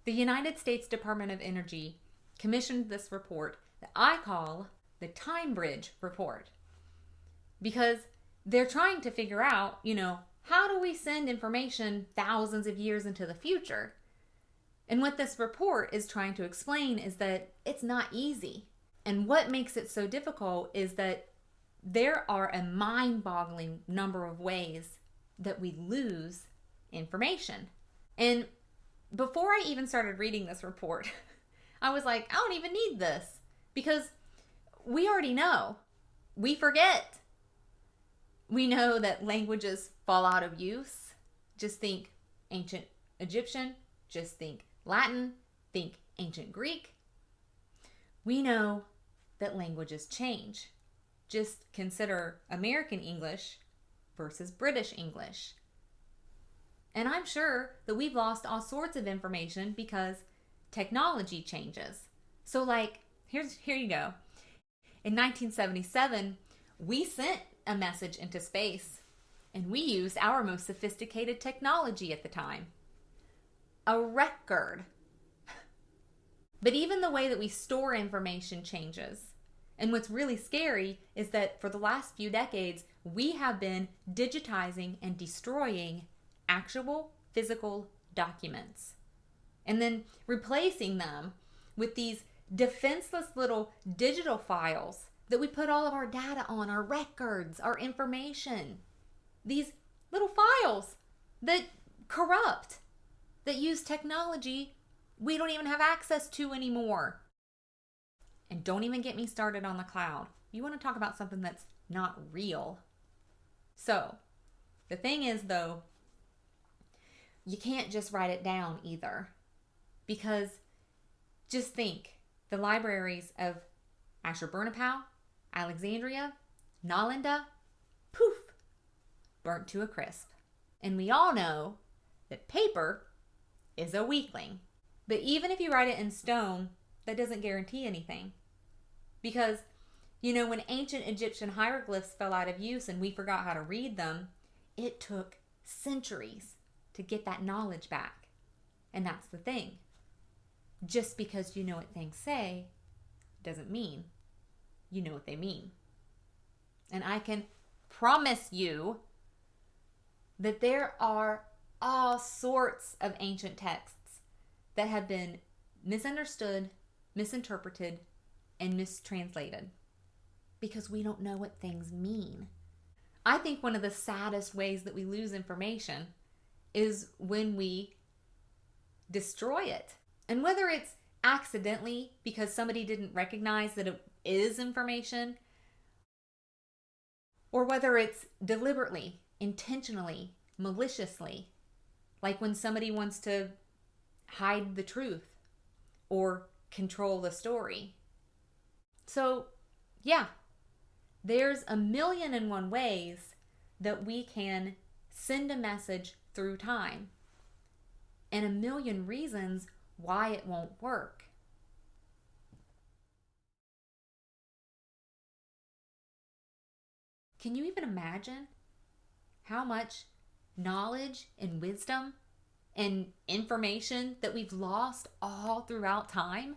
The United States Department of Energy commissioned this report that I call the Time Bridge Report, because they're trying to figure out, how do we send information thousands of years into the future? And what this report is trying to explain is that it's not easy. And what makes it so difficult is that there are a mind-boggling number of ways that we lose information. And before I even started reading this report, I was like, I don't even need this, because we already know. We forget. We know that languages fall out of use. Just think ancient Egyptian, just think Latin, think ancient Greek. We know that languages change. Just consider American English versus British English. And I'm sure that we've lost all sorts of information because technology changes. So here you go. In 1977, we sent a message into space, and we used our most sophisticated technology at the time. A record. But even the way that we store information changes. And what's really scary is that for the last few decades, we have been digitizing and destroying actual physical documents, and then replacing them with these defenseless little digital files that we put all of our data on, our records, our information. These little files that corrupt, that use technology we don't even have access to anymore. And don't even get me started on the cloud. You want to talk about something that's not real. So, the thing is though, you can't just write it down either. Because just think, the libraries of Ashurbanipal, Alexandria, Nalanda, poof, burnt to a crisp. And we all know that paper is a weakling. But even if you write it in stone, that doesn't guarantee anything. Because, when ancient Egyptian hieroglyphs fell out of use and we forgot how to read them, it took centuries to get that knowledge back. And that's the thing. Just because you know what things say doesn't mean you know what they mean. And I can promise you that there are all sorts of ancient texts that have been misunderstood, misinterpreted, and mistranslated because we don't know what things mean. I think one of the saddest ways that we lose information is when we destroy it. And whether it's accidentally because somebody didn't recognize that it is information, or whether it's deliberately, intentionally, maliciously, like when somebody wants to hide the truth or control the story. So, yeah, there's 1,000,001 ways that we can send a message through time, and 1,000,000 reasons why it won't work. Can you even imagine how much knowledge and wisdom and information that we've lost all throughout time?